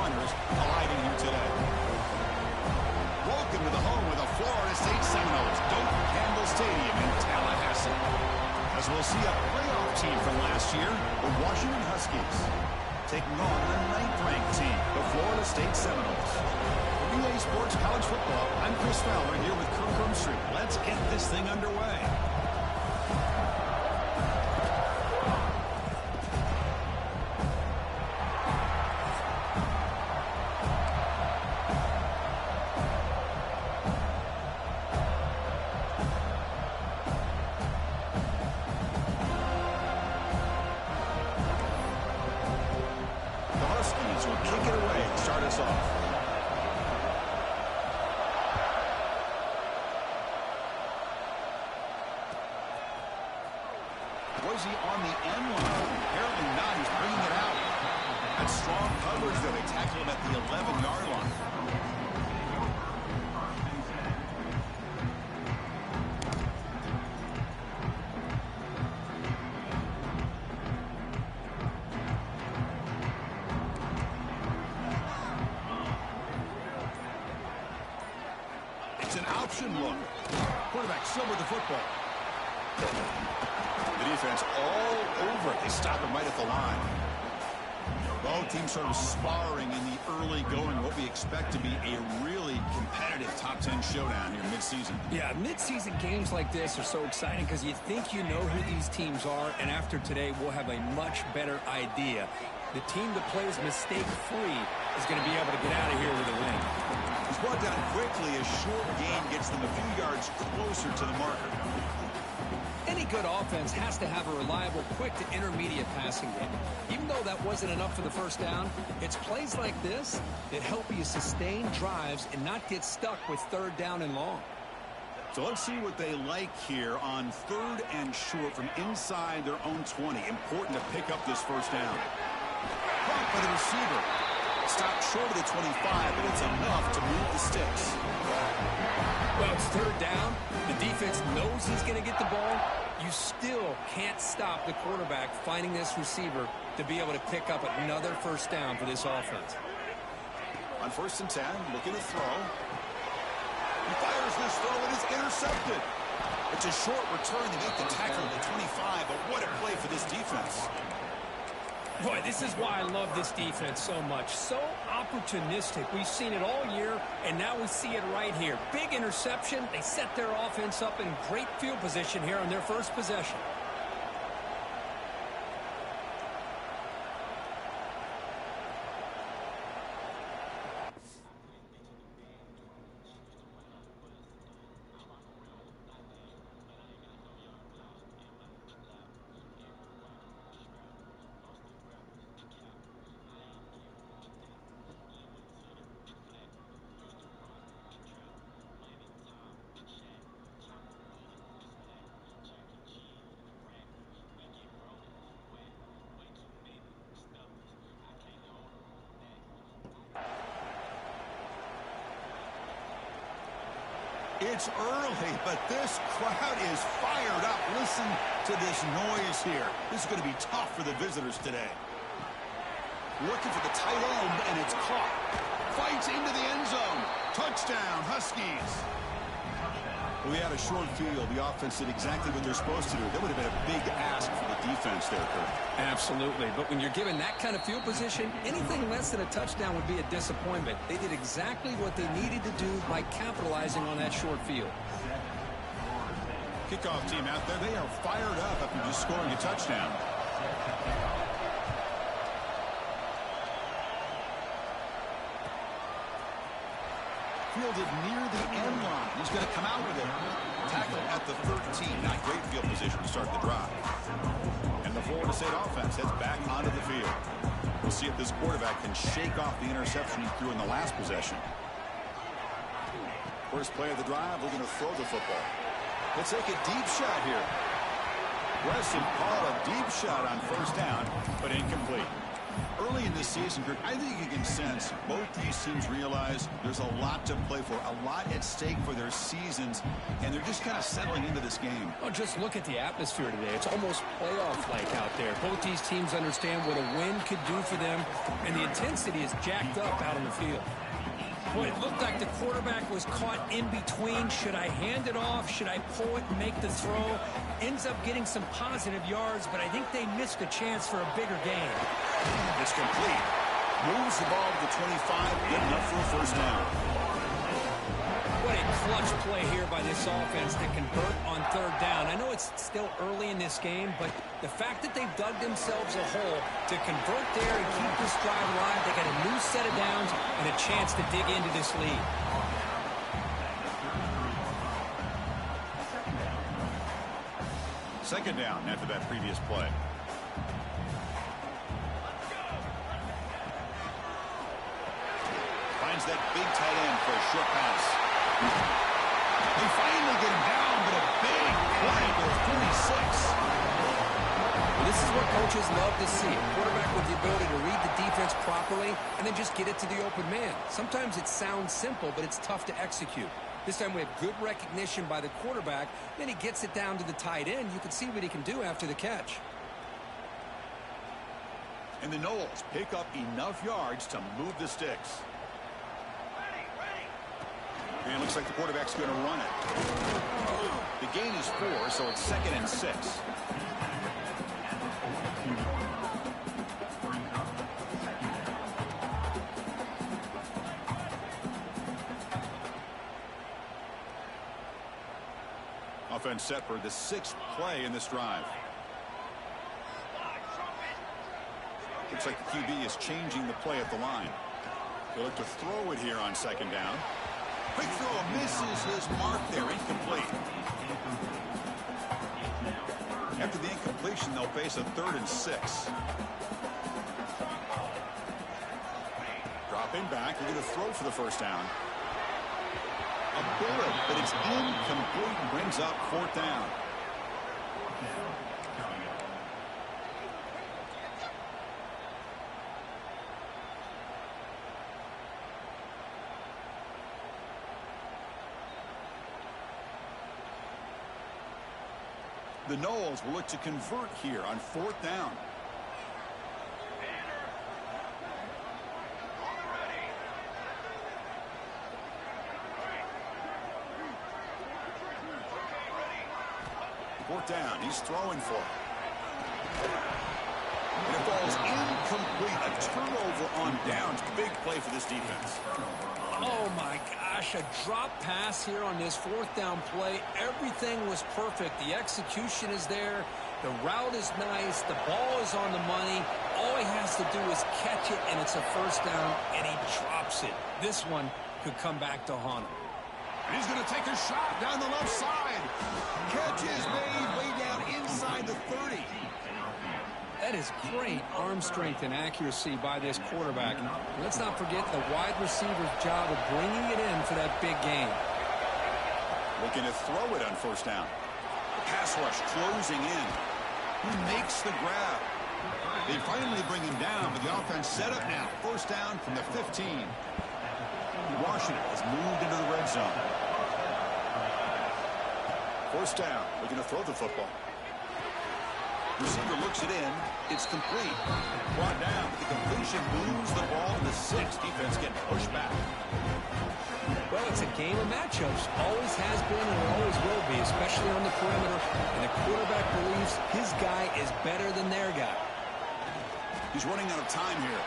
runners colliding here today. Welcome to the home of the Florida State Seminoles, Doak Campbell Stadium in Tallahassee. As we'll see a playoff team from last year, the Washington Huskies, taking on the 9th-ranked team, the Florida State Seminoles. For EA Sports College Football, I'm Chris Fowler here with Kirk Herbstreit. Let's get this thing underway. Will kick it away and start us off. Was he on the end line? Apparently not. He's bringing it out. That's strong coverage there. They tackle him at the 11-yard line. It's an option look. Quarterback still with the football. The defense all over it. They stop him right at the line. Both teams sort of sparring in the early going. What we expect to be a really competitive top 10 showdown here mid-season. Yeah, mid-season games like this are so exciting because you think you know who these teams are, and after today we'll have a much better idea. The team that plays mistake-free is going to be able to get out of here with a win. He's brought down quickly. A short gain gets them a few yards closer to the marker. Any good offense has to have a reliable, quick to intermediate passing game. Even though that wasn't enough for the first down, it's plays like this that help you sustain drives and not get stuck with third down and long. So let's see what they like here on 3rd and short from inside their own 20. Important to pick up this first down. Caught by the receiver. Stopped short of the 25, but it's enough to move the sticks. Well, it's 3rd down. The defense knows he's going to get the ball. You still can't stop the quarterback finding this receiver to be able to pick up another first down for this offense. On 1st and 10, looking to throw. He fires this throw, and it's intercepted. It's a short return to make the tackle at the 25, but what a play for this defense. Boy, this is why I love this defense so much. So opportunistic. We've seen it all year, and now we see it right here. Big interception. They set their offense up in great field position here on their first possession. It's early, but this crowd is fired up. Listen to this noise here. This is going to be tough for the visitors today. Looking for the tight end, and it's caught. Fights into the end zone. Touchdown, Huskies. We had a short field. The offense did exactly what they're supposed to do. That would have been a big ask for the defense there, Kurt. Absolutely. But when you're given that kind of field position, anything less than a touchdown would be a disappointment. They did exactly what they needed to do by capitalizing on that short field. Kickoff team out there. They are fired up after just scoring a touchdown. Fielded near the end line. He's going to come out with it. Tackle at the 13. Not great field position to start the drive. And the Florida State offense heads back onto the field. We'll see if this quarterback can shake off the interception he threw in the last possession. First play of the drive, looking to throw the football. Let's take a deep shot here. Aggressive call, a deep shot on 1st down, but incomplete. Early early in this season, Kirk, I think you can sense both these teams realize there's a lot to play for, a lot at stake for their seasons, and they're just kind of settling into this game. Oh, just look at the atmosphere today. It's almost playoff-like out there. Both these teams understand what a win could do for them, and the intensity is jacked up out on the field. Boy, it looked like the quarterback was caught in between. Should I hand it off? Should I pull it and make the throw? Ends up getting some positive yards, but I think they missed a chance for a bigger gain. It's complete. Moves the ball to the 25, good enough for a first down. What a clutch play here by this offense to convert on third down. I know it's still early in this game, but the fact that they've dug themselves a hole to convert there and keep this drive alive, they got a new set of downs and a chance to dig into this lead. Second down after that previous play. Finds that big tight end for a short pass. They finally get him down, but a big play for 46. Well, this is what coaches love to see. A quarterback with the ability to read the defense properly and then just get it to the open man. Sometimes it sounds simple, but it's tough to execute. This time we have good recognition by the quarterback. Then he gets it down to the tight end. You can see what he can do after the catch. And the Noles pick up enough yards to move the sticks. And it looks like the quarterback's going to run it. The gain is 4, so it's 2nd and 6. Offense set for the 6th play in this drive. Looks like the QB is changing the play at the line. They'll look to throw it here on 2nd down. Quick throw misses his mark there, incomplete. After the incompletion, they'll face a 3rd and 6. Dropping back, they're going to throw for the first down. A bullet, but it's incomplete and brings up 4th down. The Noles will look to convert here on 4th down. Fourth down, he's throwing for it. And it falls incomplete. A turnover on downs. Big play for this defense. Oh, my gosh, a drop pass here on this 4th down play. Everything was perfect. The execution is there. The route is nice. The ball is on the money. All he has to do is catch it, and it's a first down, and he drops it. This one could come back to haunt him. And he's going to take a shot down the left side. Catch is made way down inside the 30. That is great arm strength and accuracy by this quarterback. Let's not forget the wide receiver's job of bringing it in for that big game. Looking to throw it on 1st down. Pass rush closing in. He makes the grab. They finally bring him down, but the offense set up now. 1st down from the 15. Washington has moved into the red zone. 1st down. Looking to throw the football. Receiver looks it in. It's complete. Brought down. The completion moves the ball to the 6. Defense getting pushed back. Well, it's a game of matchups. Always has been and it always will be, especially on the perimeter. And the quarterback believes his guy is better than their guy. He's running out of time here.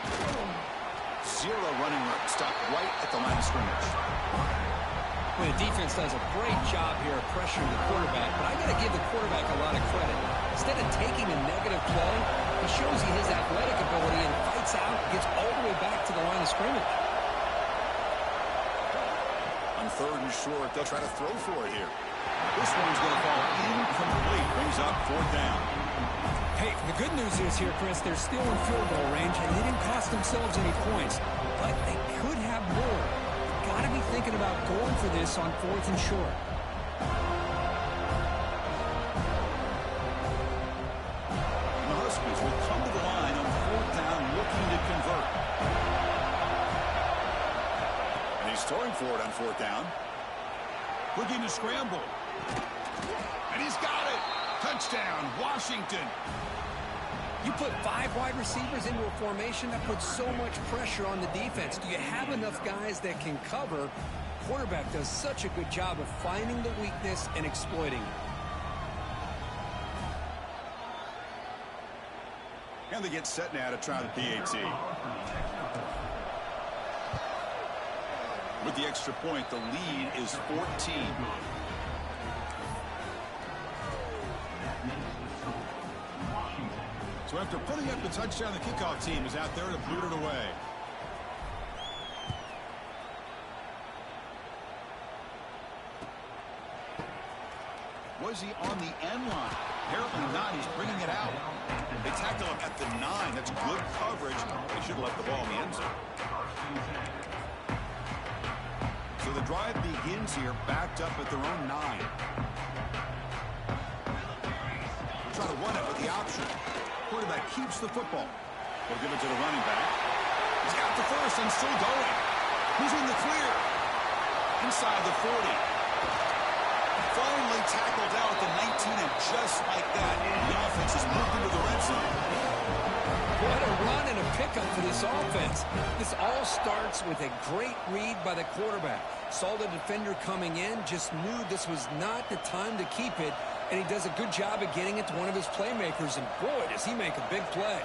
0 running room. Stopped right at the line of scrimmage. Well, the defense does a great job here of pressuring the quarterback, but I got to give the quarterback a lot of credit. Instead of taking a negative play, he shows you his athletic ability and fights out, gets all the way back to the line of scrimmage. On 3rd and short, they'll try to throw for it here. This one's going to fall incomplete. Brings up 4th down. Hey, the good news is here, Chris, they're still in field goal range, and they didn't cost themselves any points. But they could have more. Got to be thinking about going for this on 4th and short. The Huskies will come to the line on 4th down, looking to convert. Throwing for it on fourth down. Looking to scramble. And he's got it. Touchdown, Washington. You put 5 wide receivers into a formation, that puts so much pressure on the defense. Do you have enough guys that can cover? Quarterback does such a good job of finding the weakness and exploiting it. And they get set now to try the PAT. With the extra point, the lead is 14. So after putting up the touchdown, the kickoff team is out there to boot it away. Was he on the end line? Apparently not. He's bringing it out. They tackle him at the 9. That's good coverage. They should have left the ball in the end zone. So the drive begins here, backed up at their own 9. We'll try to run it with the option. Quarterback keeps the football. They'll give it to the running back. He's got the first and still going. Who's in the clear? Inside the 40. Finally tackled out at the 19, and just like that, the offense has moved into the red zone. What a run and a pickup for this offense. This all starts with a great read by the quarterback. Saw the defender coming in, just knew this was not the time to keep it, and he does a good job of getting it to one of his playmakers, and boy, does he make a big play.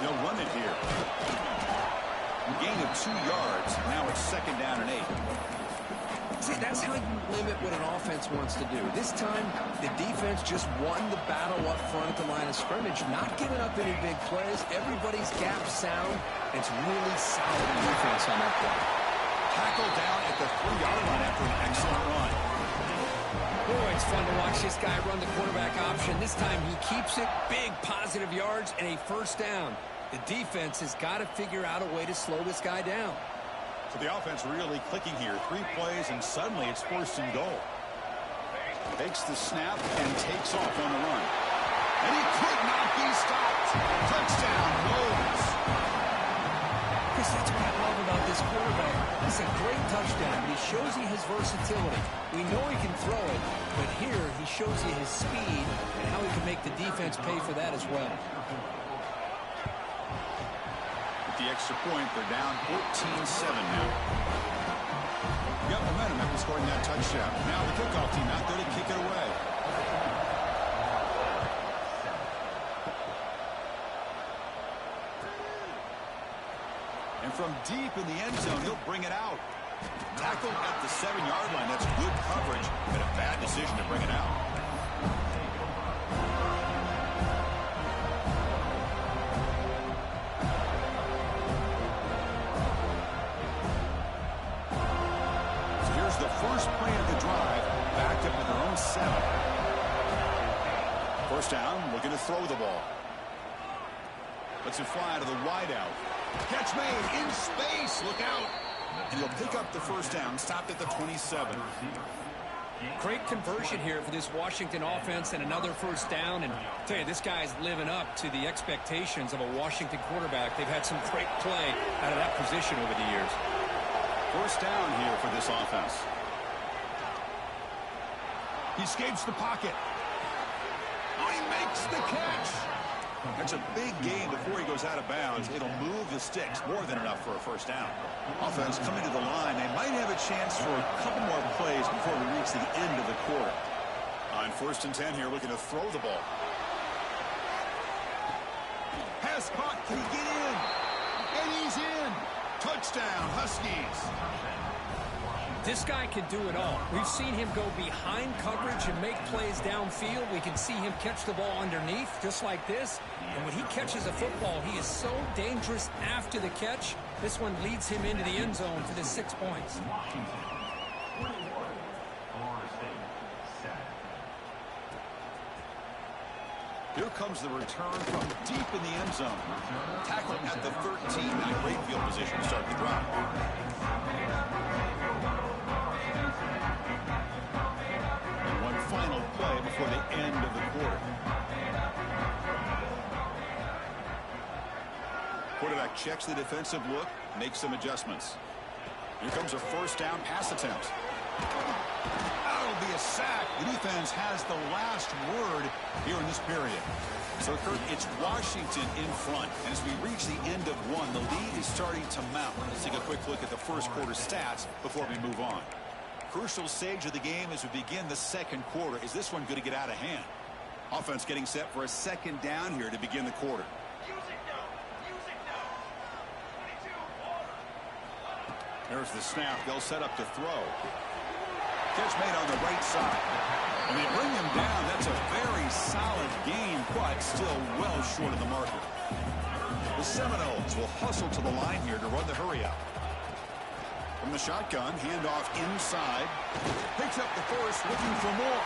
They'll run it here. Gain of 2 yards. Now it's 2nd down and 8. See, that's how you limit what an offense wants to do. This time, the defense just won the battle up front at the line of scrimmage, not giving up any big plays. Everybody's gap sound. It's really solid defense on that play. Tackled down at the 3-yard line after an excellent run. Boy, it's fun to watch this guy run the quarterback option. This time he keeps it, big positive yards, and a first down. The defense has got to figure out a way to slow this guy down. So the offense really clicking here. 3 plays, and suddenly it's 1st and goal. Takes the snap and takes off on the run. And he could not be stopped. Touchdown, Wolves. Chris, that's what I love about this quarterback. It's a great touchdown, but he shows you his versatility. We know he can throw it, but here he shows you his speed and how he can make the defense pay for that as well. The extra point, they're down 14-7 now. Got momentum after scoring that touchdown. Now the kickoff team out there to kick it away. And from deep in the end zone, he'll bring it out. Tackled at the 7-yard line. That's good coverage, but a bad decision to bring it out. First play of the drive, backed up at their own 7. First down, looking to throw the ball. Lets it fly to the wideout. Catch made in space. Look out. And he'll pick up the first down, stopped at the 27. Great conversion here for this Washington offense and another first down. And I'll tell you, this guy's living up to the expectations of a Washington quarterback. They've had some great play out of that position over the years. First down here for this offense. He escapes the pocket. Oh, he makes the catch. That's a big gain before he goes out of bounds. It'll move the sticks, more than enough for a first down. Offense coming to the line. They might have a chance for a couple more plays before we reach the end of the quarter. On 1st and 10 here, looking to throw the ball. Pass caught. Can he get in? And he's in. Touchdown, Huskies. This guy can do it all. We've seen him go behind coverage and make plays downfield. We can see him catch the ball underneath, just like this. And when he catches a football, he is so dangerous after the catch. This one leads him into the end zone for the 6 points. Here comes the return from deep in the end zone. Tackling at the 13. Not a great field position to start the drive. And one final play before the end of the quarter. Quarterback checks the defensive look, makes some adjustments. Here comes a first down pass attempt. That'll be a sack. The defense has the last word here in this period. So, Kurt, it's Washington in front. And as we reach the end of one, the lead is starting to mount. Let's take a quick look at the first quarter stats before we move on. Crucial stage of the game as we begin the second quarter. Is this one going to get out of hand? Offense getting set for a second down here to begin the quarter. There's the snap. They'll set up to throw. Catch made on the right side. And they bring him down. That's a very solid gain, but still well short of the marker. The Seminoles will hustle to the line here to run the hurry up. From the shotgun, handoff inside. Picks up the first, looking for more.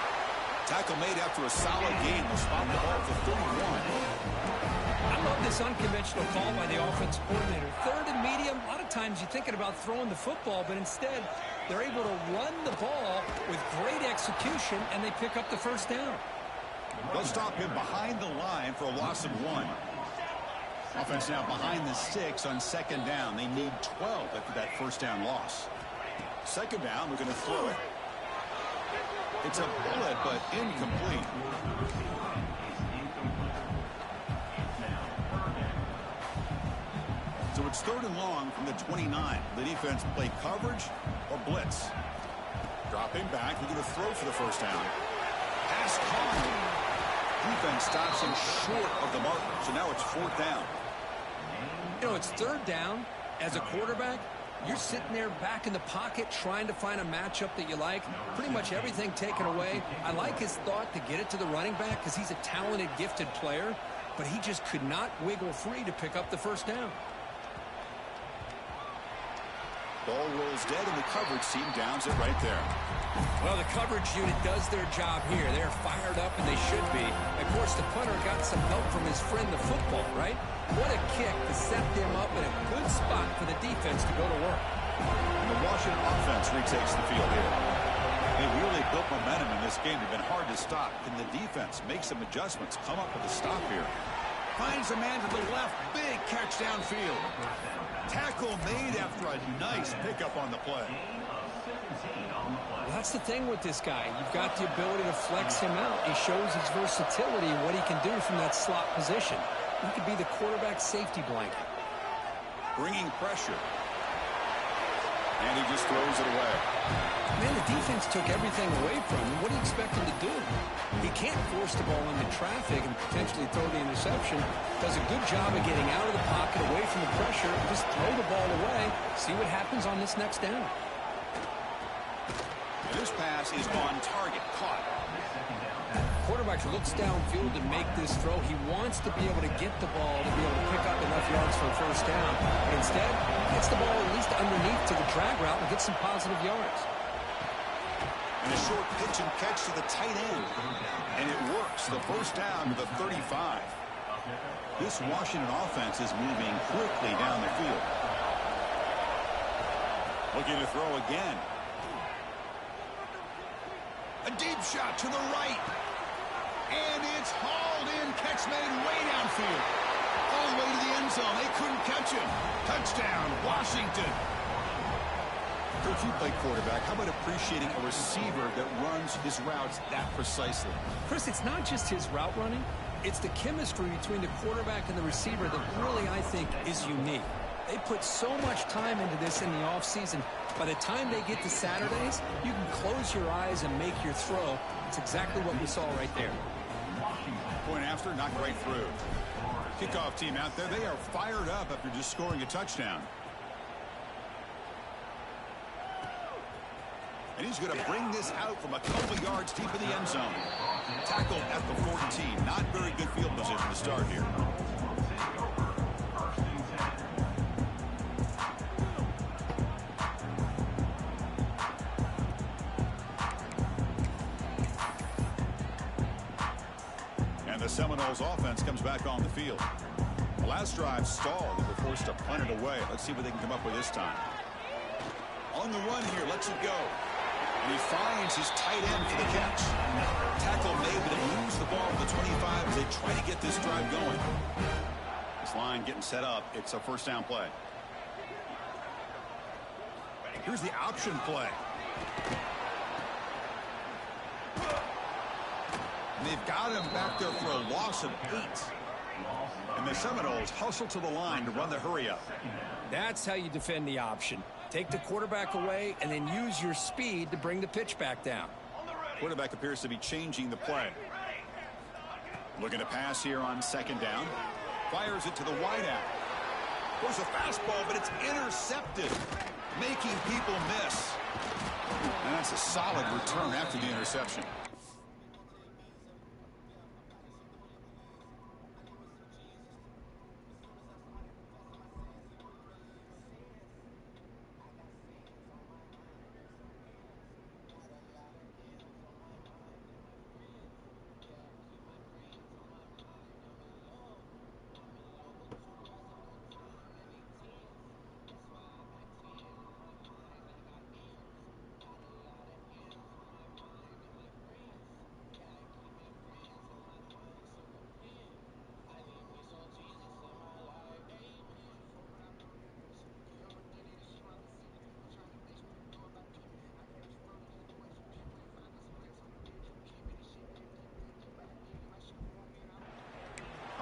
Tackle made after a solid gain. They'll spot the ball for 31. I love this unconventional call by the offensive coordinator. Third and medium, a lot of times you're thinking about throwing the football, but instead they're able to run the ball with great execution, and they pick up the first down. They'll stop him behind the line for a loss of 1. Offense now behind the 6 on second down. They need 12 after that first down loss. Second down, we're going to throw it. It's a bullet, but incomplete. So it's third and long from the 29. The defense play coverage or blitz. Dropping back, we're going to throw for the first down. Pass caught. Defense stops him short of the marker. So now it's fourth down. You know, it's third down. As a quarterback, you're sitting there back in the pocket trying to find a matchup that you like. Pretty much everything taken away. I like his thought to get it to the running back because he's a talented, gifted player, but he just could not wiggle free to pick up the first down. Ball rolls dead, and the coverage team downs it right there. Well, the coverage unit does their job here. They're fired up, and they should be. Of course, the punter got some help from his friend, the football, right? What a kick to set them up in a good spot for the defense to go to work. The Washington offense retakes the field here. They really built momentum in this game. They've been hard to stop. Can the defense make some adjustments, come up with a stop here? Finds a man to the left. Big catch downfield. Tackle made after a nice pickup on the play. Well, that's the thing with this guy. You've got the ability to flex him out. He shows his versatility and what he can do from that slot position. He could be the quarterback safety blanket. Bringing pressure. And he just throws it away. Man, the defense took everything away from him. What do you expect him to do? He can't force the ball into traffic and potentially throw the interception. Does a good job of getting out of the pocket, away from the pressure, just throw the ball away, see what happens on this next down. And this pass is on target, caught. Quarterback looks downfield to make this throw. He wants to be able to get the ball to be able to pick up enough yards for a first down. But instead, gets the ball at least underneath to the drag route and gets some positive yards. And a short pitch and catch to the tight end. And it works. The first down to the 35. This Washington offense is moving quickly down the field. Looking to throw again. A deep shot to the right. And it's hauled in. Catch made way downfield. All the way to the end zone. They couldn't catch him. Touchdown, Washington. If you play quarterback, how about appreciating a receiver that runs his routes that precisely? Chris, it's not just his route running. It's the chemistry between the quarterback and the receiver that really, I think, is unique. They put so much time into this in the offseason. By the time they get to Saturdays, you can close your eyes and make your throw. It's exactly what we saw right there. Point after, knocked right through. Kickoff team out there. They are fired up after just scoring a touchdown. And he's going to bring this out from a couple yards deep in the end zone. Tackled at the 14. Not very good field position to start here. And the Seminoles offense comes back on the field. The last drive stalled. They were forced to punt it away. Let's see what they can come up with this time. On the run here, lets it go. And he finds his tight end for the catch. Tackle made, but they lose the ball at the 25 as they try to get this drive going. This line getting set up. It's a first down play. Here's the option play. And they've got him back there for a loss of 8. And the Seminoles hustle to the line to run the hurry-up. That's how you defend the option. Take the quarterback away and then use your speed to bring the pitch back down. Quarterback appears to be changing the play. Looking to pass here on 2nd down. Fires it to the wideout. Goes a fastball, but it's intercepted, making people miss. And that's a solid return after the interception.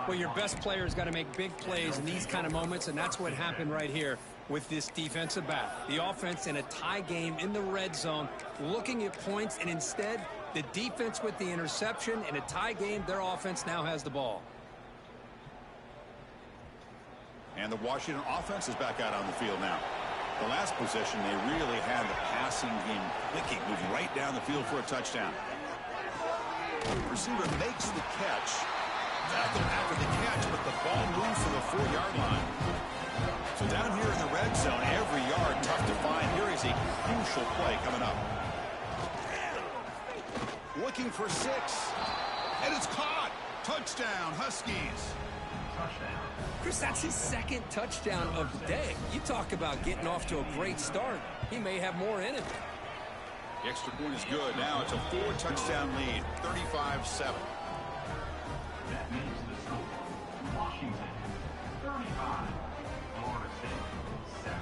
Well, your best player's got to make big plays in these kind of moments, and that's what happened right here with this defensive back. The offense in a tie game in the red zone, looking at points, and instead, the defense with the interception. In a tie game, their offense now has the ball. And the Washington offense is back out on the field now. The last possession, they really had the passing game clicking, moving right down the field for a touchdown. Receiver makes the catch. Tackle after the catch, but the ball moves to the 4-yard line. So down here in the red zone, every yard tough to find. Here is a crucial play coming up. Looking for 6. And it's caught. Touchdown, Huskies. Chris, that's his 2nd touchdown of the day. You talk about getting off to a great start. He may have more in it. The extra point is good. Now it's a 4-touchdown lead, 35-7. That means the score. Washington, 35. Florida State, 7.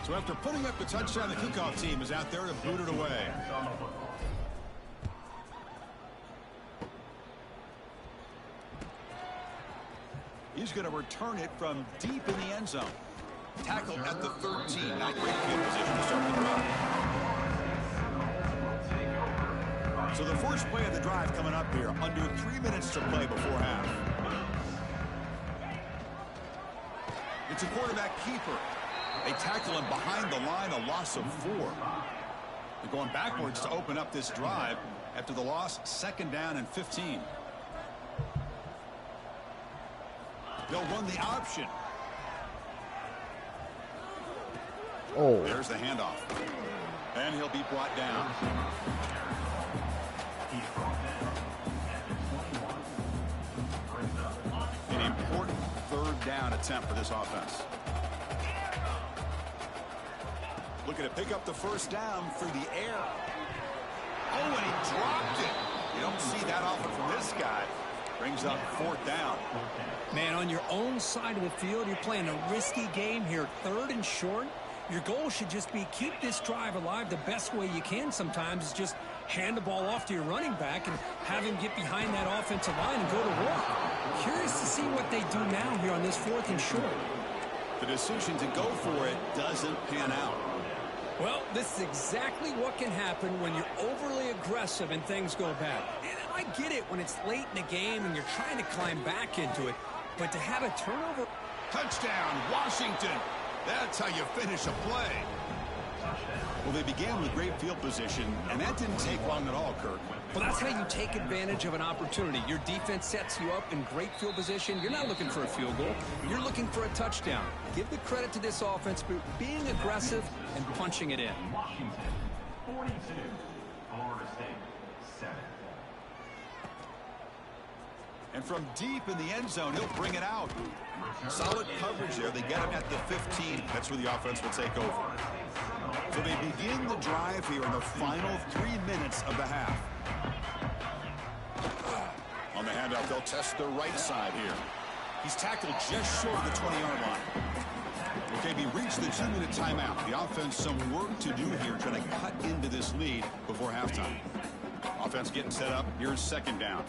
So after putting up the touchdown, the kickoff team is out there to boot it away. He's going to return it from deep in the end zone. Tackle at the 13. Not great field position to start the drive. So the first play of the drive coming up here. Under 3 minutes to play before half. It's a quarterback keeper. They tackle him behind the line, a loss of 4. They're going backwards to open up this drive after the loss, 2nd down and 15. They'll run the option. Oh. There's the handoff. And he'll be brought down. An important 3rd down attempt for this offense. Looking to pick up the 1st down through the air. Oh, and he dropped it. You don't see that often from this guy. Brings up 4th down. Man, on your own side of the field, you're playing a risky game here. 3rd and short. Your goal should just be keep this drive alive the best way you can sometimes is just hand the ball off to your running back and have him get behind that offensive line and go to work. Curious to see what they do now here on this 4th and short. The decision to go for it doesn't pan out. Well, this is exactly what can happen when you're overly aggressive and things go bad. And I get it when it's late in the game and you're trying to climb back into it. But to have a turnover... Touchdown, Washington. That's how you finish a play. Well, they began with great field position, and that didn't take long at all, Kirk. Well, that's how you take advantage of an opportunity. Your defense sets you up in great field position. You're not looking for a field goal. You're looking for a touchdown. Give the credit to this offense for being aggressive and punching it in. Washington, 42. Florida State, 7. And from deep in the end zone, he'll bring it out. Solid coverage there. They get him at the 15. That's where the offense will take over. So they begin the drive here in the final 3 minutes of the half. On the handoff, they'll test the right side here. He's tackled just short of the 20-yard line. Okay, we reached the 2-minute timeout. The offense some work to do here, trying to cut into this lead before halftime. Offense getting set up. Here's second down.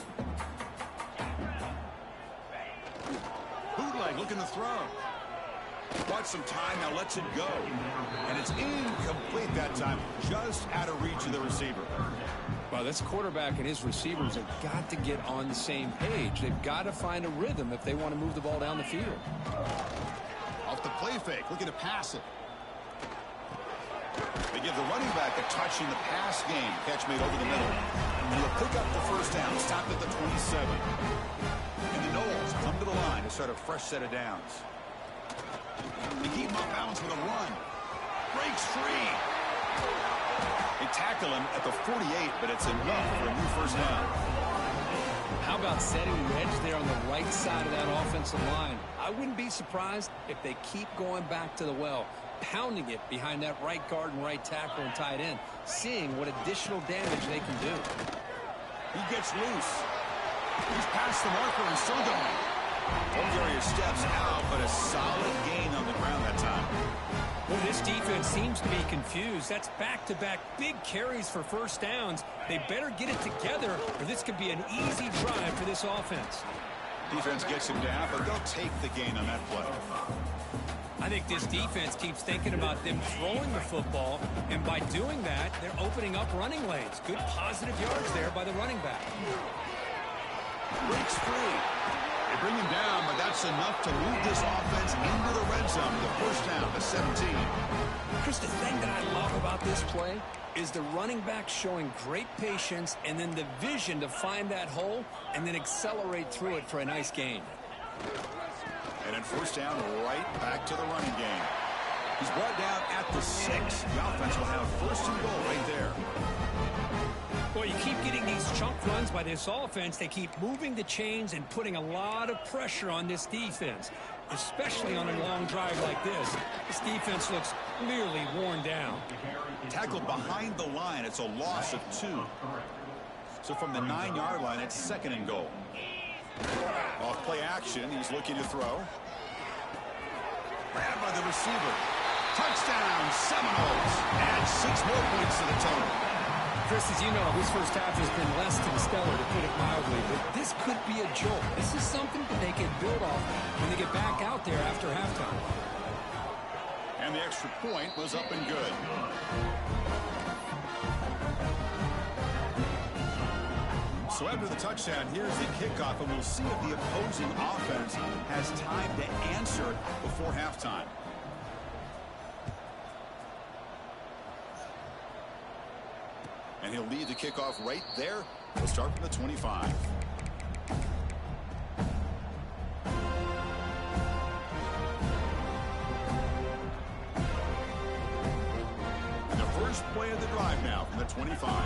Bootleg looking to throw. Bought some time, now lets it go. And it's incomplete that time, just out of reach of the receiver. Well, this quarterback and his receivers have got to get on the same page. They've got to find a rhythm if they want to move the ball down the field. Off the play fake, looking to pass it. They give the running back a touch in the pass game. Catch made over the middle. And he'll pick up the first down, stopped at the 27. And the Knowles come to the line to start a fresh set of downs. They keep him off balance with a run. Breaks free. They tackle him at the 48, but it's enough for a new first down. How about setting the edge there on the right side of that offensive line? I wouldn't be surprised if they keep going back to the well, pounding it behind that right guard and right tackle and tight end, seeing what additional damage they can do. He gets loose. He's past the marker and still going. Bulgaria steps out, but a solid gain on the ground that time. Well, this defense seems to be confused. That's back-to-back big carries for first downs. They better get it together, or this could be an easy drive for this offense. Defense gets him down, but they'll take the gain on that play. I think this defense keeps thinking about them throwing the football, and by doing that, they're opening up running lanes. Good positive yards there by the running back. Breaks free. They bring him down, but that's enough to move this offense into the red zone. The first down to 17. Chris, the thing that I love about this play is the running back showing great patience and then the vision to find that hole and then accelerate through it for a nice gain. And then first down, right back to the running game. He's brought down at the 6. The offense will have first and goal right there. Well, you keep getting these chunk runs by this offense. They keep moving the chains and putting a lot of pressure on this defense, especially on a long drive like this. This defense looks clearly worn down. Tackled behind the line. It's a loss of 2. So from the 9-yard line, it's second and goal. Off play action, he's looking to throw. Grabbed by the receiver. Touchdown, Seminoles. Add 6 more points to the total. Chris, as you know, this first half has been less than stellar, to put it mildly, but this could be a jolt. This is something that they can build off when they get back out there after halftime. And the extra point was up and good. So after the touchdown, here's the kickoff, and we'll see if the opposing offense has time to answer before halftime. And he'll lead the kickoff right there. We'll start from the 25. And the first play of the drive now from the 25.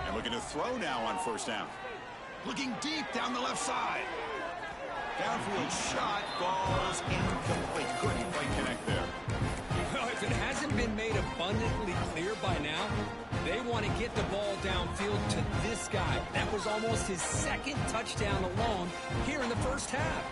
And looking to throw now on first down. Looking deep down the left side. Downfield shot, falls incomplete. Couldn't quite connect there. Well, if it hasn't been made abundantly clear by now, they want to get the ball downfield to this guy. That was almost his second touchdown alone here in the first half.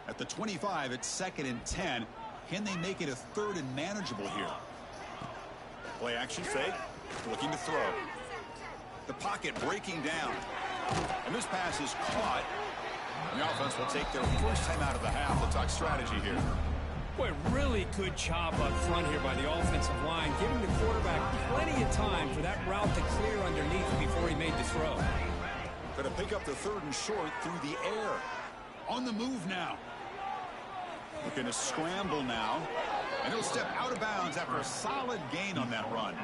At the 25, it's second and 10. Can they make it a third and manageable here? Play action fake. Looking to throw. The pocket breaking down. And this pass is caught. And the offense will take their first time out of the half. They'll talk strategy here. Boy, really good job up front here by the offensive line, giving the quarterback plenty of time for that route to clear underneath before he made the throw. Going to pick up the third and short through the air. On the move now. Looking to scramble now. And he'll step out of bounds after a solid gain on that run.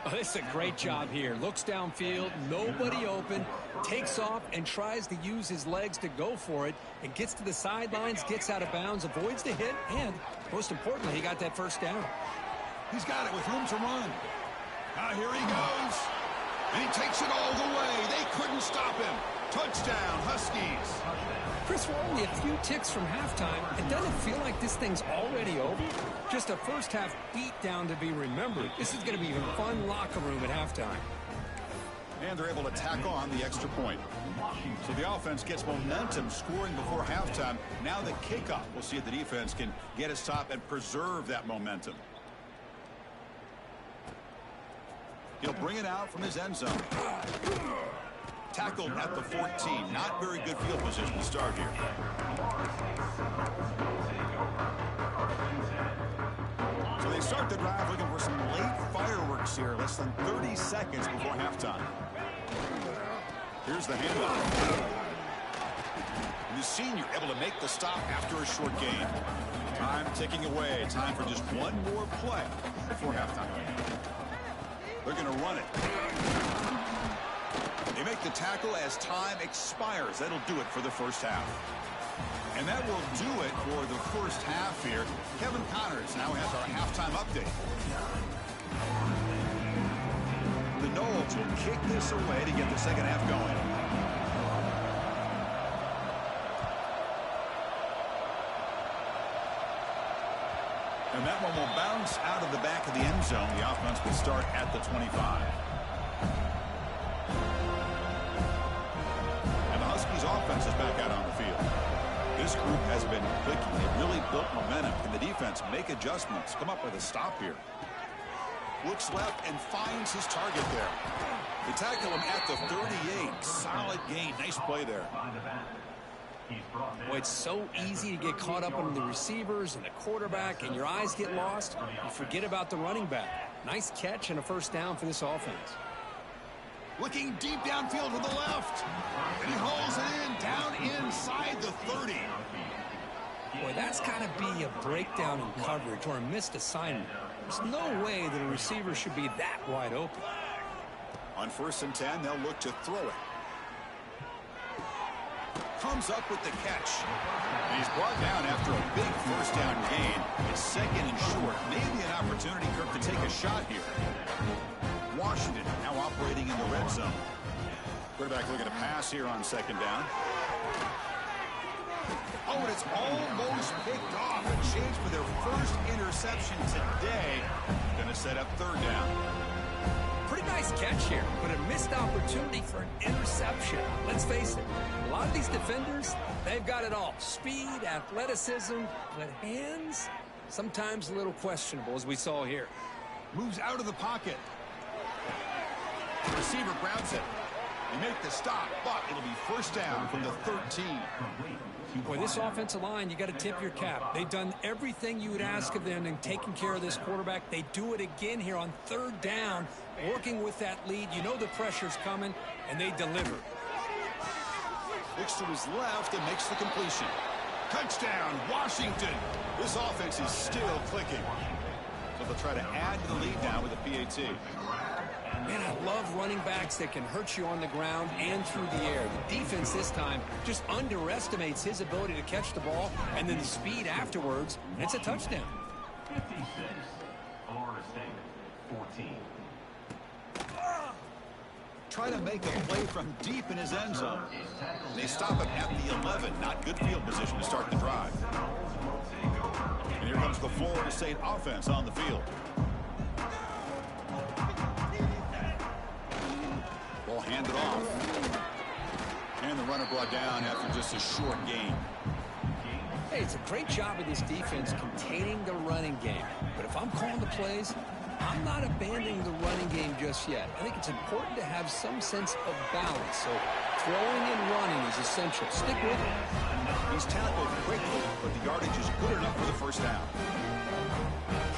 Oh, this is a great job here. Looks downfield, nobody open, takes off and tries to use his legs to go for it, and gets to the sidelines, gets out of bounds, avoids the hit, and most importantly, he got that first down. He's got it with room to run. Here he goes. And he takes it all the way. They couldn't stop him. Touchdown, Huskies. Chris, we're only a few ticks from halftime. It doesn't feel like this thing's already over. Just a first-half beatdown to be remembered. This is going to be a fun locker room at halftime. And they're able to tack on the extra point. So the offense gets momentum scoring before halftime. Now the kickoff. We'll see if the defense can get a stop and preserve that momentum. He'll bring it out from his end zone. Tackled at the 14. Not very good field position to start here. So they start the drive looking for some late fireworks here. Less than 30 seconds before halftime. Here's the handoff. And the senior able to make the stop after a short gain. Time ticking away. Time for just one more play before halftime. They're going to run it. They make the tackle as time expires. That'll do it for the first half. And that will do it for the first half here. Kevin Connors now has our halftime update. The Noles will kick this away to get the second half going. And that one will bounce out of the back of the end zone. The offense will start at the 25. And the Huskies offense is back out on the field. This group has been clicking. They've really built momentum. Can the defense make adjustments? Come up with a stop here. Looks left and finds his target there. They tackle him at the 38. Solid gain. Nice play there. Boy, it's so easy to get caught up on the receivers and the quarterback, and your eyes get lost. You forget about the running back. Nice catch and a first down for this offense. Looking deep downfield to the left. And he hauls it in down inside the 30. Boy, that's got to be a breakdown in coverage or a missed assignment. There's no way that a receiver should be that wide open. On 1st and 10, they'll look to throw it. Comes up with the catch. And he's brought down after a big first down gain. It's second and short. Maybe an opportunity, Kirk, to take a shot here. Washington now operating in the red zone. Quarterback looking to pass here on second down. Oh, and it's almost picked off. A chance for their first interception today. Going to set up third down. Pretty nice catch here, but a missed opportunity for an interception. Let's face it, a lot of these defenders, they've got it all. Speed, athleticism, but hands, sometimes a little questionable, as we saw here. Moves out of the pocket. The receiver grabs it. They make the stop, but it'll be first down from the 13. Boy, this offensive line, you got to tip your cap. They've done everything you would ask of them in taking care of this quarterback. They do it again here on third down, working with that lead. You know the pressure's coming, and they deliver. Looks to his left and makes the completion. Touchdown, Washington. This offense is still clicking. So they'll try to add to the lead now with a PAT. Man, I love running backs that can hurt you on the ground and through the air. The defense this time just underestimates his ability to catch the ball, and then the speed afterwards, and it's a touchdown. 56, Florida State, 14. Try to make a play from deep in his end zone. They stop him at the 11. Not good field position to start the drive. And here comes the Florida State offense on the field. Ball handed off. And the runner brought down after just a short gain. Hey, it's a great job of this defense containing the running game. But if I'm calling the plays, I'm not abandoning the running game just yet. I think it's important to have some sense of balance. So throwing and running is essential. Stick with it. He's tackled quickly, but the yardage is good enough for the first down.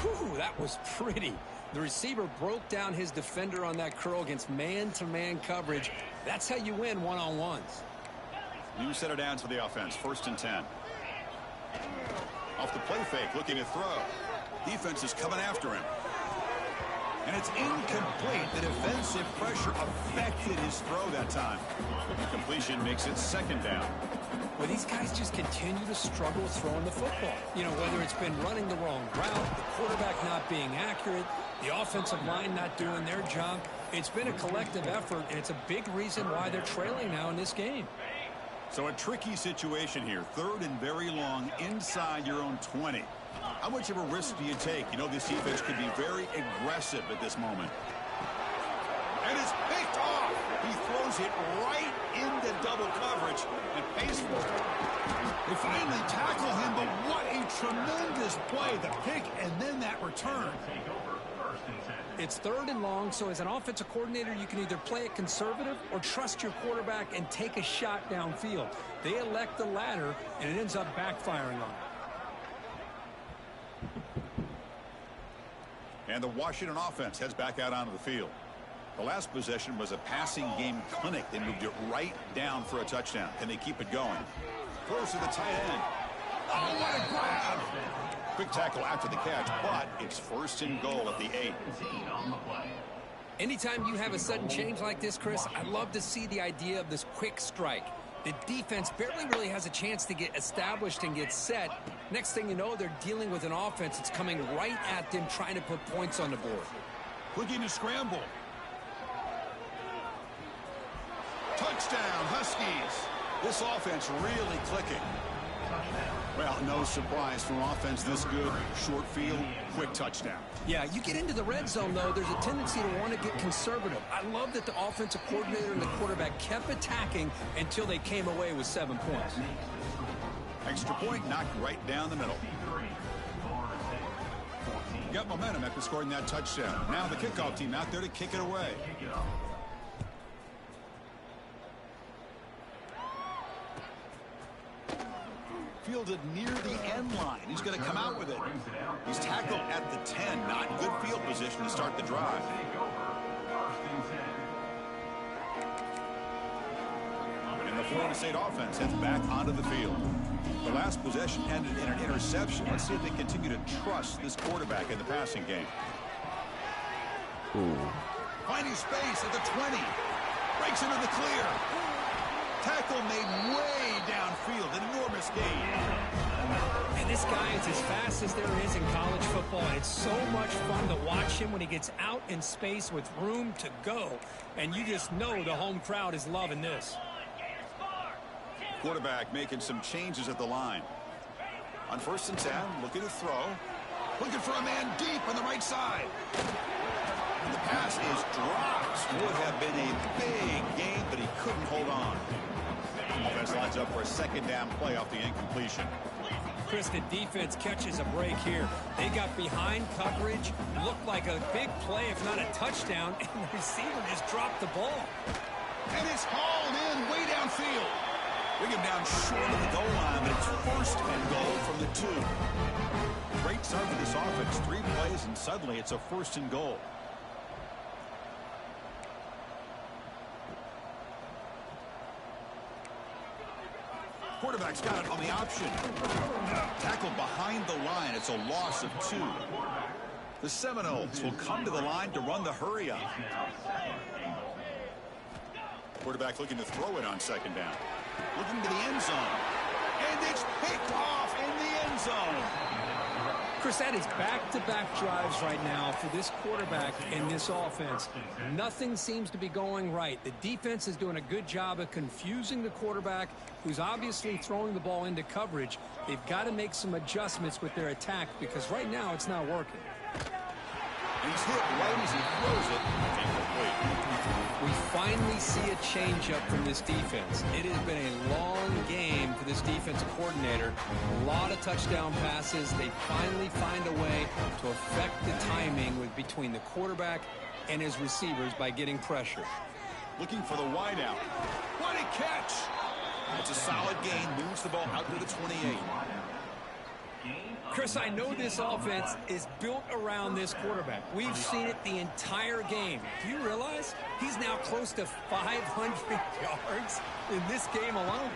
Whew, that was pretty. The receiver broke down his defender on that curl against man-to-man coverage. That's how you win one-on-ones. New center downs for the offense. 1st and 10. Off the play fake, looking to throw. Defense is coming after him. And it's incomplete. The defensive pressure affected his throw that time. The completion makes it second down. Well, these guys just continue to struggle throwing the football. You know, whether it's been running the wrong route, the quarterback not being accurate, the offensive line not doing their job. It's been a collective effort, and it's a big reason why they're trailing now in this game. So a tricky situation here. 3rd and very long inside your own 20. How much of a risk do you take? You know, this defense could be very aggressive at this moment. And it's picked off. He throws it right into double coverage and pays for it. They finally tackle him, but what a tremendous play. The pick and then that return. It's 3rd and long, so as an offensive coordinator, you can either play it conservative or trust your quarterback and take a shot downfield. They elect the latter, and it ends up backfiring on them. And the Washington offense heads back out onto the field. The last possession was a passing game clinic. They moved it right down for a touchdown. Can they keep it going? Throws to the tight end. Oh, what a grab! Quick tackle after the catch, but it's 1st and goal at the 8. Anytime you have a sudden change like this, Chris, I love to see the idea of this quick strike. The defense barely really has a chance to get established and get set. Next thing you know, they're dealing with an offense that's coming right at them, trying to put points on the board. Looking to scramble. Touchdown, Huskies. This offense really clicking. Well, no surprise from offense this good. Short field, quick touchdown. Yeah, you get into the red zone, though, there's a tendency to want to get conservative. I love that the offensive coordinator and the quarterback kept attacking until they came away with 7 points. Extra point knocked right down the middle. Got momentum after scoring that touchdown. Now the kickoff team out there to kick it away. Fielded near the end line. He's going to come out with it. He's tackled at the 10. Not good field position to start the drive. And the Florida State offense heads back onto the field. The last possession ended in an interception. Let's see if they continue to trust this quarterback in the passing game. Finding space at the 20. Breaks into the clear. Tackle made way downfield. An enormous gain. And this guy is as fast as there is in college football, and it's so much fun to watch him when he gets out in space with room to go. And you just know the home crowd is loving this. Quarterback making some changes at the line. On 1st and 10, looking to throw. Looking for a man deep on the right side. And the pass is dropped. Would have been a big gain, but he couldn't hold on. Offense lines up for a 2nd down play off the incompletion. Chris, the defense catches a break here. They got behind coverage, looked like a big play, if not a touchdown, and the receiver just dropped the ball. And it's hauled in way downfield. Bring him down short of the goal line, but it's 1st and goal from the 2. Great start for this offense. 3 plays, and suddenly it's a 1st and goal. Quarterback's got it on the option. Tackled behind the line. It's a loss of 2. The Seminoles will come to the line to run the hurry up. Quarterback looking to throw it on 2nd down. Looking to the end zone. And it's picked off in the end zone. Chris, that is back-to-back drives right now for this quarterback and this offense. Nothing seems to be going right. The defense is doing a good job of confusing the quarterback, who's obviously throwing the ball into coverage. They've got to make some adjustments with their attack because right now it's not working. And he's hit right as he throws it. Incomplete. We finally see a changeup from this defense. It has been a long game for this defensive coordinator. A lot of touchdown passes. They finally find a way to affect the timing between the quarterback and his receivers by getting pressure. Looking for the wideout. What a catch! It's a solid gain. Moves the ball out to the 28. Chris, I know this offense is built around this quarterback. We've seen it the entire game. Do you realize he's now close to 500 yards in this game alone?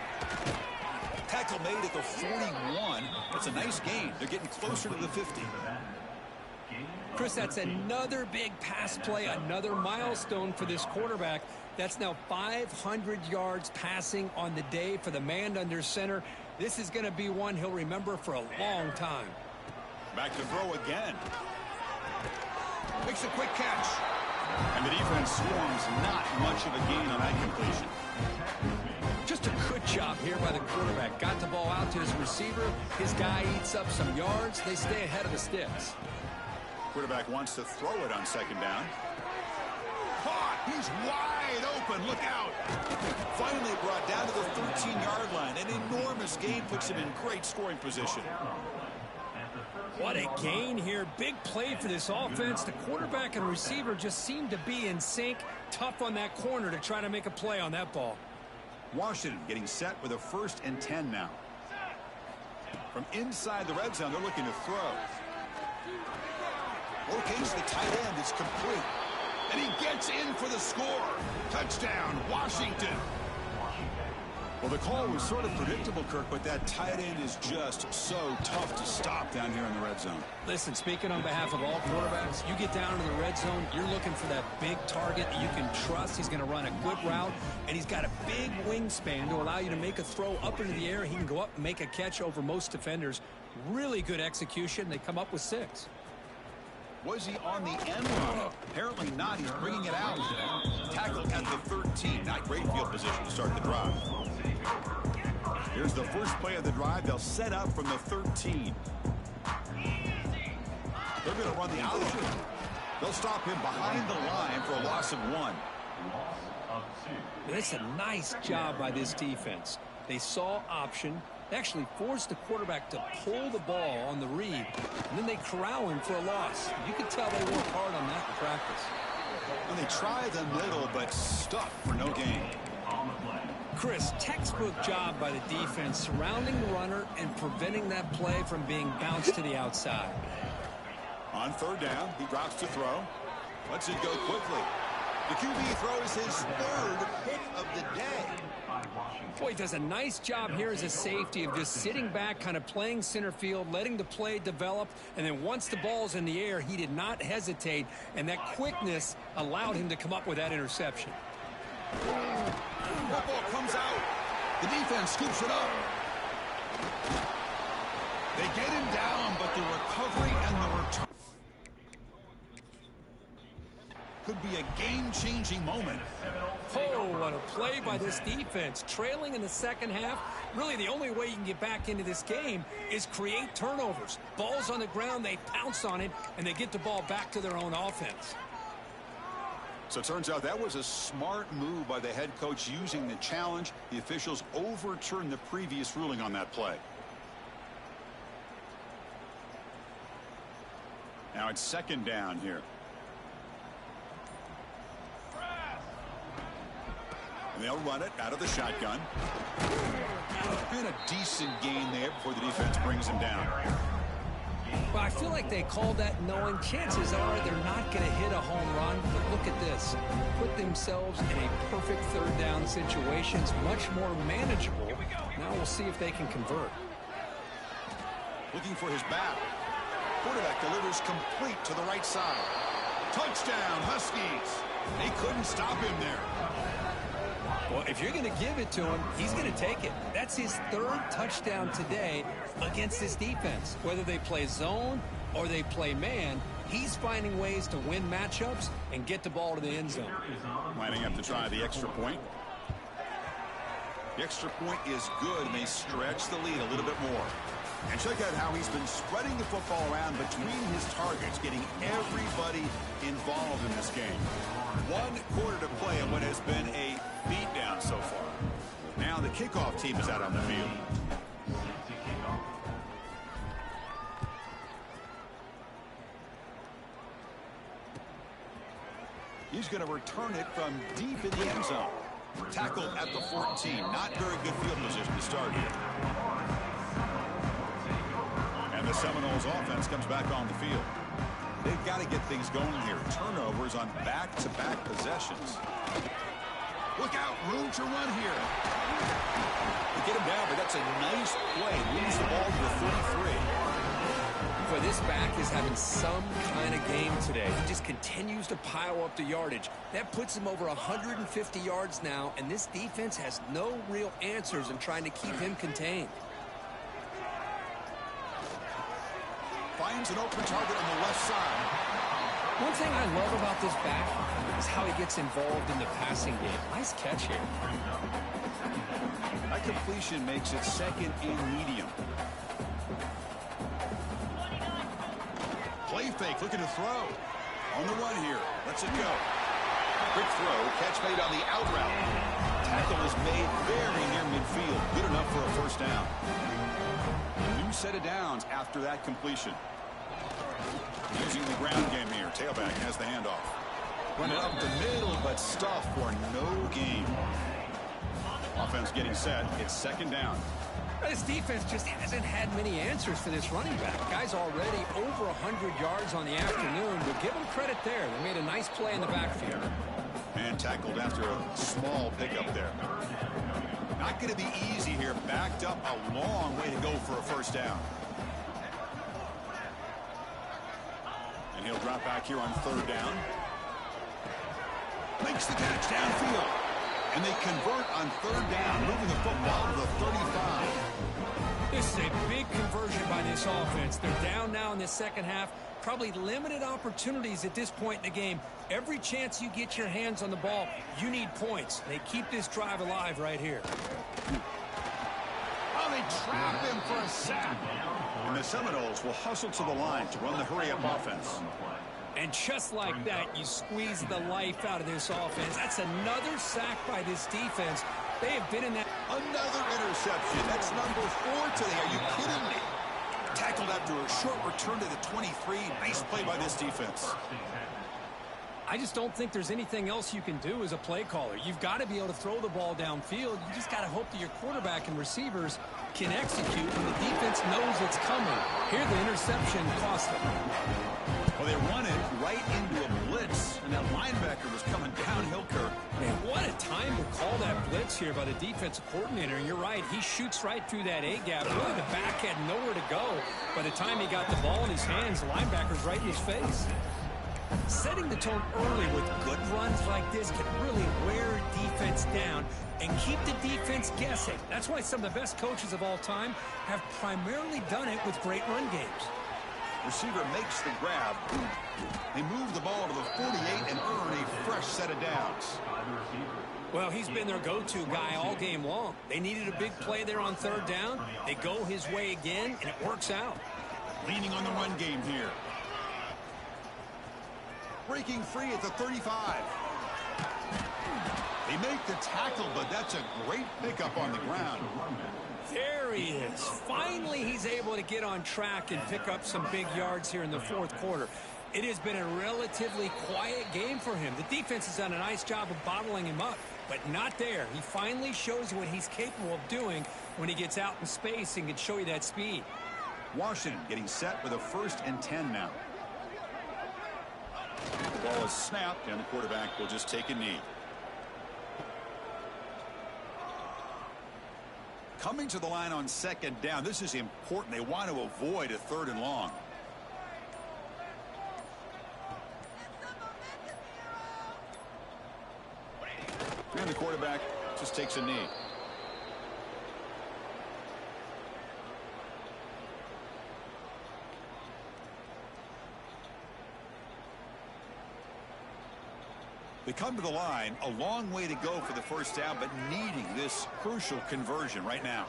Tackle made at the 41. That's a nice gain. They're getting closer to the 50. Chris, that's another big pass play, another milestone for this quarterback. That's now 500 yards passing on the day for the man under center. This is going to be one he'll remember for a long time. Back to throw again. Makes a quick catch. And the defense swarms not much of a gain on that completion. Just a good job here by the quarterback. Got the ball out to his receiver. His guy eats up some yards. They stay ahead of the sticks. Quarterback wants to throw it on second down. Caught! He's wide open. Look out! Finally brought down to the 13-yard line. An enormous gain puts him in great scoring position. What a gain here. Big play for this offense. The quarterback and receiver just seem to be in sync. Tough on that corner to try to make a play on that ball. Washington getting set with a 1st and 10 now. From inside the red zone, they're looking to throw. Locates the tight end. It's complete. And he gets in for the score. Touchdown, Washington. Well, the call was sort of predictable, Kirk, but that tight end is just so tough to stop down here in the red zone. Listen, speaking on behalf of all quarterbacks, you get down to the red zone, you're looking for that big target that you can trust. He's going to run a good route, and he's got a big wingspan to allow you to make a throw up into the air. He can go up and make a catch over most defenders. Really good execution. They come up with 6. Was he on the end run? Apparently not. He's bringing it out. Tackled at the 13. Not great field position to start the drive. Here's the first play of the drive. They'll set up from the 13. They're going to run the option. They'll stop him behind the line for a loss of 1. It's a nice job by this defense. They saw option. They actually forced the quarterback to pull the ball on the read, and then they corral him for a loss. You can tell they work hard on that in practice. And they try the middle, but stuck for no gain. Chris, textbook job by the defense surrounding the runner and preventing that play from being bounced to the outside. On 3rd down, he drops to throw. Lets it go quickly. The QB throws his 3rd pick of the day. Boy, he does a nice job here as a safety of just sitting back, kind of playing center field, letting the play develop, and then once the ball's in the air, he did not hesitate, and that quickness allowed him to come up with that interception. That ball comes out. The defense scoops it up. They get him down, but the recovery and the return could be a game-changing moment. Oh, what a play by this defense. Trailing in the second half, really the only way you can get back into this game is create turnovers. Ball's on the ground, they pounce on it, and they get the ball back to their own offense. So it turns out that was a smart move by the head coach using the challenge. The officials overturned the previous ruling on that play. Now it's 2nd down here. And they'll run it out of the shotgun. And a decent gain there before the defense brings him down. Well, I feel like they called that knowing chances are they're not going to hit a home run. But look at this. Put themselves in a perfect 3rd down situation. It's much more manageable. Now we'll see if they can convert. Looking for his back. Quarterback delivers complete to the right side. Touchdown, Huskies. They couldn't stop him there. Well, if you're going to give it to him, he's going to take it. That's his 3rd touchdown today against this defense. Whether they play zone or they play man, he's finding ways to win matchups and get the ball to the end zone. Lining up to try the extra point. The extra point is good, and they stretch the lead a little bit more. And check out how he's been spreading the football around between his targets, getting everybody involved in this game. 1 quarter to play in what has been a beatdown so far. Now the kickoff team is out on the field. He's going to return it from deep in the end zone. Tackled at the 14. Not very good field position to start here. And the Seminoles offense comes back on the field. They've got to get things going here. Turnovers on back-to-back possessions. Look out, room to run here. They get him down, but that's a nice play. Moves the ball to the 33. Boy, this back is having some kind of game today. He just continues to pile up the yardage. That puts him over 150 yards now, and this defense has no real answers in trying to keep him contained. Finds an open target on the left side. One thing I love about this back is how he gets involved in the passing game. Nice catch here. That completion makes it second and medium. Play fake, looking to throw. On the run here. Lets it go. Quick throw. Catch made on the out route. Tackle is made very near midfield. Good enough for a first down. A new set of downs after that completion. Using the ground game here. Tailback has the handoff. Run it up the middle, but stuff for no gain. Offense getting set. It's second down. This defense just hasn't had many answers for this running back. Guy's already over 100 yards on the afternoon, but give him credit there. They made a nice play in the backfield. And tackled after a small pickup there. Not going to be easy here. Backed up a long way to go for a first down. And he'll drop back here on third down. Makes the catch downfield. And they convert on third down, moving the football to the 35. This is a big conversion by this offense. They're down now in the second half. Probably limited opportunities at this point in the game. Every chance you get your hands on the ball, you need points. They keep this drive alive right here. Oh, they trap him for a sack. And the Seminoles will hustle to the line to run the hurry-up offense. And just like that, you squeeze the life out of this offense. That's another sack by this defense. They have been in that. Another interception. That's number 4 today. Are you kidding me? Tackled after a short return to the 23. Nice play by this defense. I just don't think there's anything else you can do as a play caller. You've got to be able to throw the ball downfield. You just got to hope that your quarterback and receivers can execute when the defense knows it's coming. Here, the interception cost them. Well, they run it right into a blitz, and that linebacker was coming downhill, Kirk. Man, what a time to call that blitz here by the defensive coordinator. And you're right, he shoots right through that A-gap. Really, the back had nowhere to go. By the time he got the ball in his hands, the linebacker's right in his face. Setting the tone early with good runs like this can really wear defense down and keep the defense guessing. That's why some of the best coaches of all time have primarily done it with great run games. Receiver makes the grab. They move the ball to the 48 and earn a fresh set of downs. Well, he's been their go-to guy all game long. They needed a big play there on third down. They go his way again, and it works out. Leaning on the run game here. Breaking free at the 35. They make the tackle, but that's a great pickup on the ground. There he is. Finally, he's able to get on track and pick up some big yards here in the fourth quarter. It has been a relatively quiet game for him. The defense has done a nice job of bottling him up, but not there. He finally shows what he's capable of doing when he gets out in space and can show you that speed. Washington getting set with a 1st and 10 now. The ball is snapped, and the quarterback will just take a knee. Coming to the line on second down. This is important. They want to avoid a 3rd and long. And the quarterback just takes a knee. They come to the line, a long way to go for the first down, but needing this crucial conversion right now.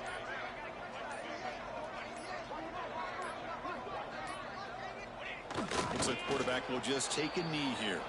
Looks like the quarterback will just take a knee here.